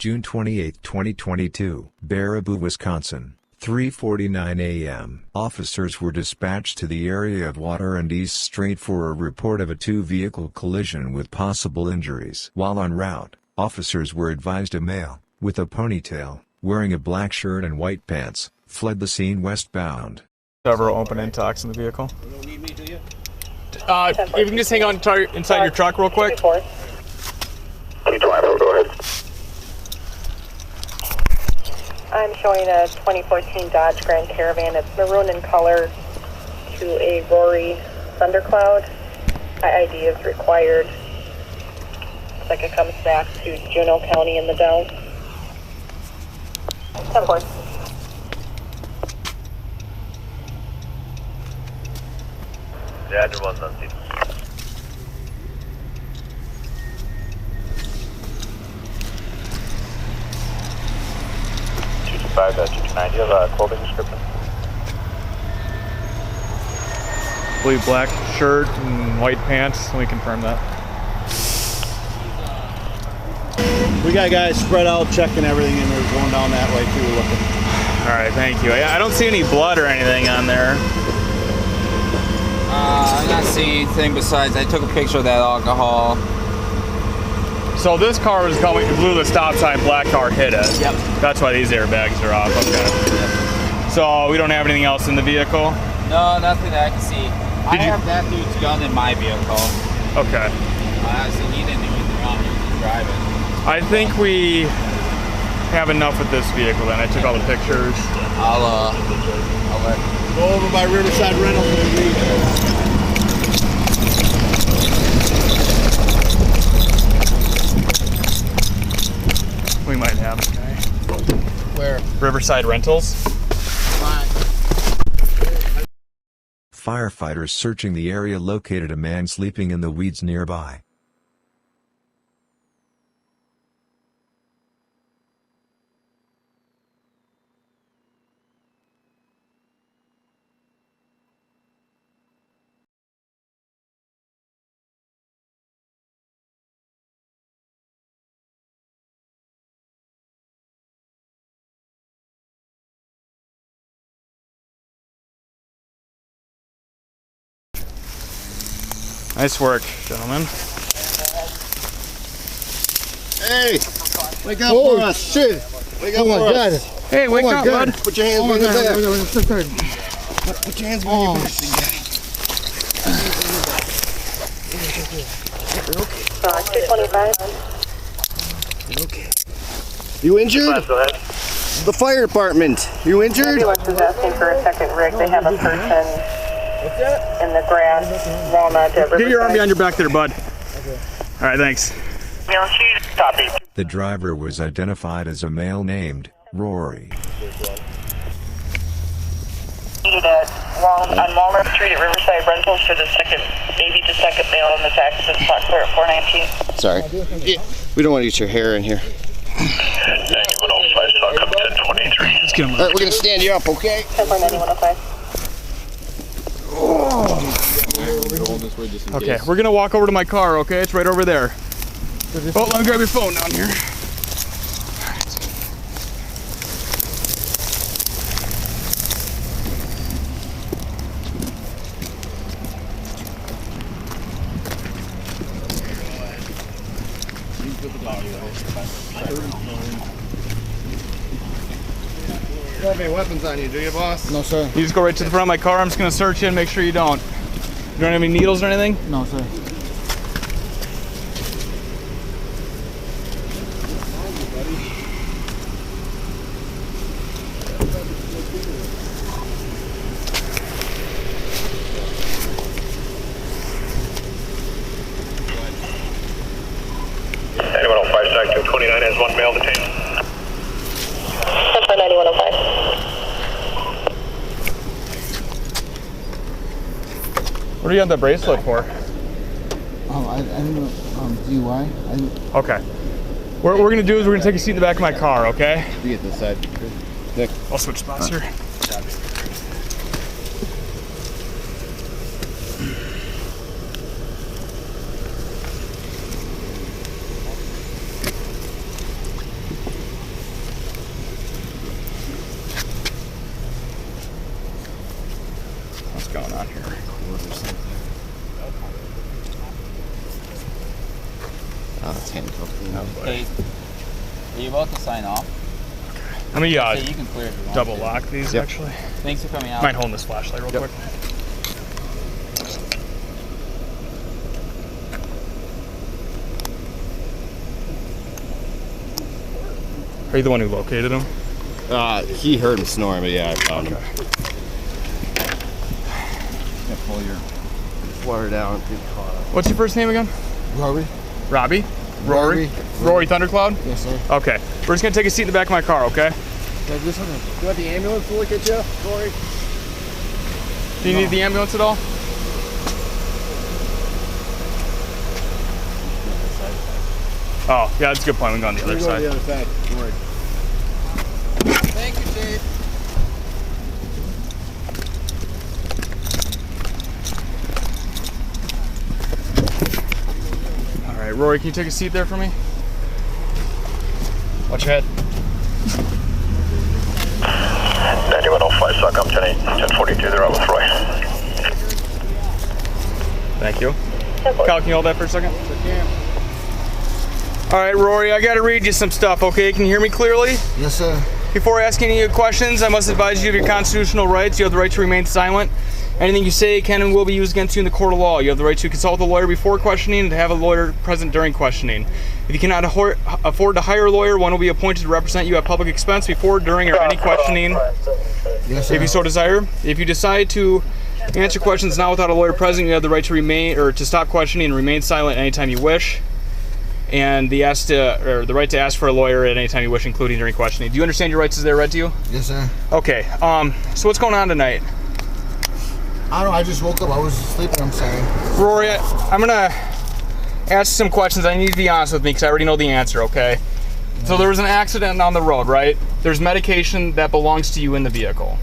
June 28, 2022, Baraboo, Wisconsin, 3:49 a.m. Officers were dispatched to the area of Water and East Street for a report of a two-vehicle collision with possible injuries. While en route, officers were advised a male, with a ponytail, wearing a black shirt and white pants, fled the scene westbound. Several open intox in the vehicle. You don't need me, do you? If you can just hang on inside your truck real quick. Go ahead. I'm showing a 2014 Dodge Grand Caravan. It's maroon in color to a Rory Thundercloud. ID is required. Looks like it comes back to Juneau County in the Dells. 10-4. Yeah, I one Nancy. 229, do you have a clothing description? Blue black shirt and white pants. Let me confirm that. We got guys spread out checking everything, and they're going down that way too, looking. All right, thank you. I don't see any blood or anything on there. I'm not seeing anything besides I took a picture of that alcohol. So this car was coming, it blew the stop sign, black car hit it. Yep. That's why these airbags are off. Okay. Yep. So we don't have anything else in the vehicle? No, nothing that I can see. I have that dude's gun in my vehicle. Okay. Honestly, he didn't do anything wrong. He was just driving. I think we have enough with this vehicle then. I took all the pictures. I'll let Go over by Riverside Rentals and leave. We might have it, okay? where? Riverside Rentals. Fine. Firefighters searching the area located a man sleeping in the weeds nearby. Nice work, gentlemen. Hey, wake up for us. Shit. Wake up for us. Hey, wake up, bud. Put your hands behind your back. Put your hands behind your back. 225. Okay. You injured? Go ahead. The fire department. You injured? Ambulance is asking for a second rig. They have a person in the grass, Walnut at Riverside. Get your arm behind your back there, bud. Okay. All right, thanks. Copy. The driver was identified as a male named Rory. On Walnut Street at Riverside Rentals for the maybe the second male on this accident spot clear at 419. Sorry. We don't want to get your hair in here. Thank you, 105, stock up 1023. Let's get him. All right, we're going to stand you up, okay? 10.9105. Okay, we're gonna walk over to my car, okay? It's right over there. Oh, let me grab your phone down here. You don't have any weapons on you, do you, boss? No, sir. You just go right to the front of my car. I'm just gonna search you and make sure you don't. You don't have any needles or anything? No, sir. Anyone on 5 stock 229 has one male detained. 10.9105. What do you got that bracelet for? I didn't DUI. Okay. What we're gonna do is we're gonna take a seat in the back of my car, okay? You get this side. Nick. I'll switch spots here. Oh, it's handcuffed. Okay. Are you about to sign off? Let me You can clear if you want double to. lock these Yep. actually. Thanks for coming out. Mind holding this flashlight real quick? Are you the one who located him? He heard him snoring, but yeah, I found him. Yeah, pull your water down. What's your first name again? Rory? Robbie? Rory? Rory Thundercloud? Yes, sir. Okay. We're just gonna take a seat in the back of my car, okay? You want the ambulance to look at you, Rory? Do you need the ambulance at all? Oh, yeah, that's a good point. We can go on the other side. The other side. Rory. Thank you, Chief. All right, Rory, can you take a seat there for me? Watch your head. 9105, SOCOM 1042, they're out with Roy. Thank you. Kyle, can you hold that for a second? All right, Rory, I gotta read you some stuff, okay? Can you hear me clearly? Yes, sir. Before asking any questions, I must advise you of your constitutional rights. You have the right to remain silent. Anything you say can and will be used against you in the court of law. You have the right to consult a lawyer before questioning and to have a lawyer present during questioning. If you cannot afford to hire a lawyer, one will be appointed to represent you at public expense before, during, or any questioning, Yes, sir. if you so desire. If you decide to answer questions now without a lawyer present, you have the right to remain or to stop questioning and remain silent anytime you wish. And the right to ask for a lawyer at any time you wish, including during questioning. Do you understand your rights as they're read to you? Yes, sir. Okay. So what's going on tonight? I don't know. I just woke up. I was sleeping. I'm sorry. Rory, I'm gonna ask some questions. I need you to be honest with me because I already know the answer, okay? So there was an accident on the road, right? There's medication that belongs to you in the vehicle.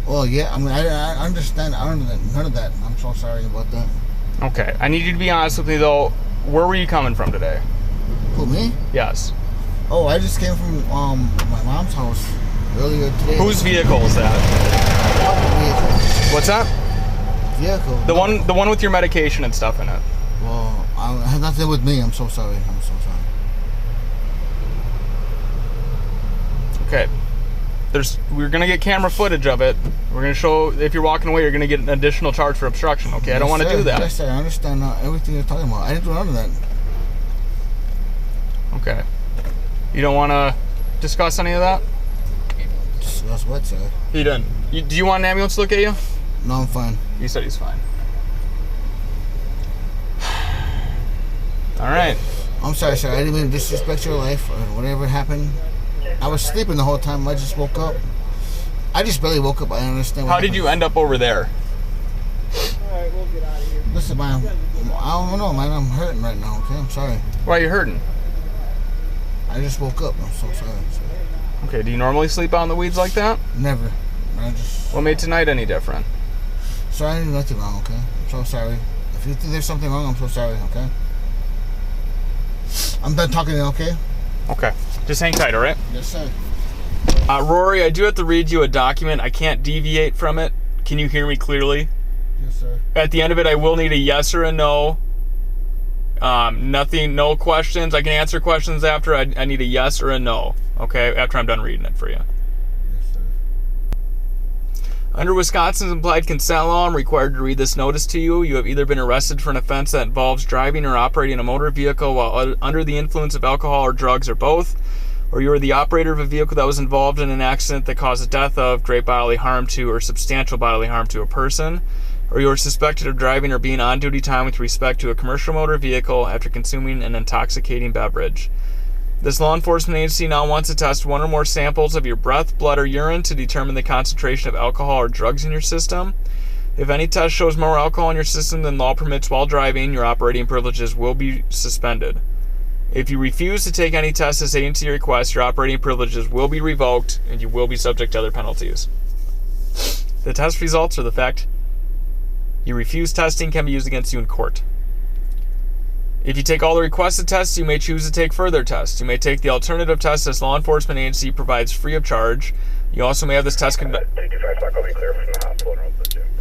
Well, yeah. I mean, I understand. I don't know none of that. I'm so sorry about that. Okay. I need you to be honest with me, though. Where were you coming from today? Who, me? Yes. Oh, I just came from my mom's house earlier today. Whose vehicle is that? Vehicle. What's that? Vehicle. The one with your medication and stuff in it. Well, it had nothing with me. I'm so sorry. I'm so sorry. Okay. We're gonna get camera footage of it. We're gonna show if you're walking away, you're gonna get an additional charge for obstruction. Okay, I don't want to do that. Yes, sir. I understand everything you're talking about. I didn't do none of that. Okay. You don't want to discuss any of that? Discuss what, sir? You didn't. Do you want an ambulance to look at you? No, I'm fine. You said he's fine. All right. I'm sorry, sir. I didn't mean to disrespect your life or whatever happened. I was sleeping the whole time. I just woke up. I just barely woke up. I understand. How did you end up over there? Alright, we'll get out of here. Listen, man. I don't know, man. I'm hurting right now, okay? I'm sorry. Why are you hurting? I just woke up. I'm so sorry. Okay, do you normally sleep out in the weeds like that? Never. I just... What made tonight any different? Sorry, I didn't do nothing wrong, okay? I'm so sorry. If you think there's something wrong, I'm so sorry, okay? I'm done talking to you, okay? Okay. Just hang tight, all right? Yes, sir. Rory, I do have to read you a document. I can't deviate from it. Can you hear me clearly? Yes, sir. At the end of it, I will need a yes or a no. Nothing, no questions. I can answer questions after. I need a yes or a no, okay? After I'm done reading it for you. Yes, sir. Under Wisconsin's implied consent law, I'm required to read this notice to you. You have either been arrested for an offense that involves driving or operating a motor vehicle while under the influence of alcohol or drugs or both, or you are the operator of a vehicle that was involved in an accident that caused the death of, great bodily harm to, or substantial bodily harm to a person, or you are suspected of driving or being on duty time with respect to a commercial motor vehicle after consuming an intoxicating beverage. This law enforcement agency now wants to test one or more samples of your breath, blood, or urine to determine the concentration of alcohol or drugs in your system. If any test shows more alcohol in your system than law permits while driving, your operating privileges will be suspended. If you refuse to take any tests as agency requests, your operating privileges will be revoked and you will be subject to other penalties. The test results or the fact you refuse testing can be used against you in court. If you take all the requested tests, you may choose to take further tests. You may take the alternative test this law enforcement agency provides free of charge. You also may have this test conducted.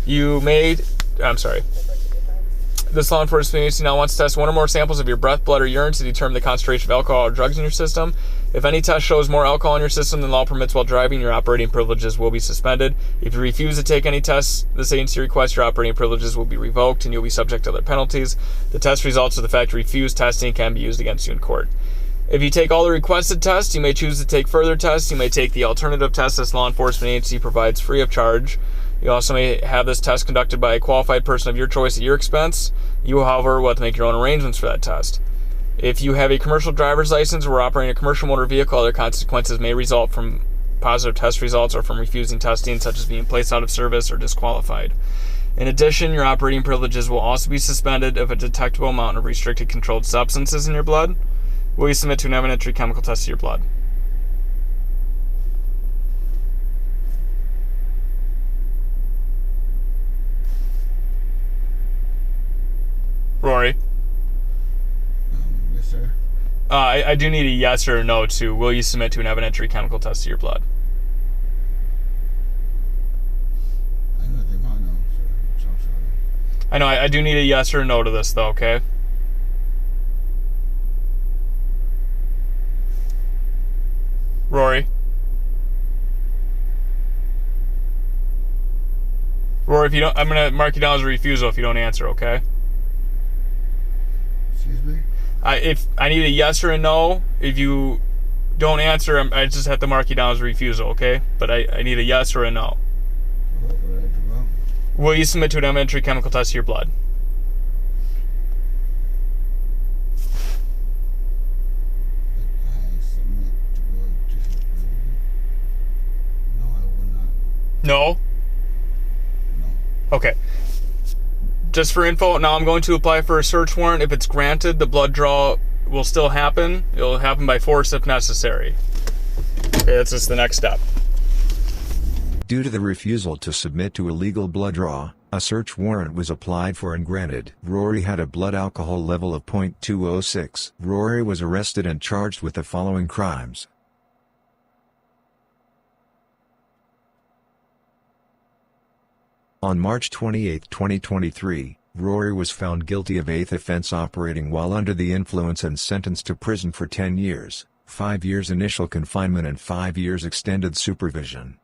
You may I'm sorry. This law enforcement agency now wants to test one or more samples of your breath, blood, or urine to determine the concentration of alcohol or drugs in your system. If any test shows more alcohol in your system than law permits while driving, your operating privileges will be suspended. If you refuse to take any tests this agency requests, your operating privileges will be revoked and you'll be subject to other penalties. The test results of the fact refused testing can be used against you in court. If you take all the requested tests, you may choose to take further tests. You may take the alternative test this law enforcement agency provides free of charge. You also may have this test conducted by a qualified person of your choice at your expense. You, however, will have to make your own arrangements for that test. If you have a commercial driver's license or are operating a commercial motor vehicle, other consequences may result from positive test results or from refusing testing, such as being placed out of service or disqualified. In addition, your operating privileges will also be suspended if a detectable amount of restricted controlled substances in your blood. Will you submit to an evidentiary chemical test of your blood? Rory? Yes, sir. I do need a yes or a no to will you submit to an evidentiary chemical test of your blood? I know they want to know, sir. So sorry. I know, I do need a yes or a no to this, though, okay? Rory? Rory, if you don't, I'm going to mark you down as a refusal if you don't answer, okay? Excuse me? If I need a yes or a no. If you don't answer, I just have to mark you down as a refusal, okay? But I need a yes or a no. What did I do wrong? Will you submit to an elementary chemical test of your blood? I submit to a disability? No, I will not. No? No. Okay. Just for info, now I'm going to apply for a search warrant. If it's granted, the blood draw will still happen. It'll happen by force if necessary. Okay, that's just the next step. Due to the refusal to submit to a legal blood draw, a search warrant was applied for and granted. Rory had a blood alcohol level of .206. Rory was arrested and charged with the following crimes. On March 28, 2023, Rory was found guilty of 8th offense operating while under the influence and sentenced to prison for 10 years, 5 years initial confinement and 5 years extended supervision.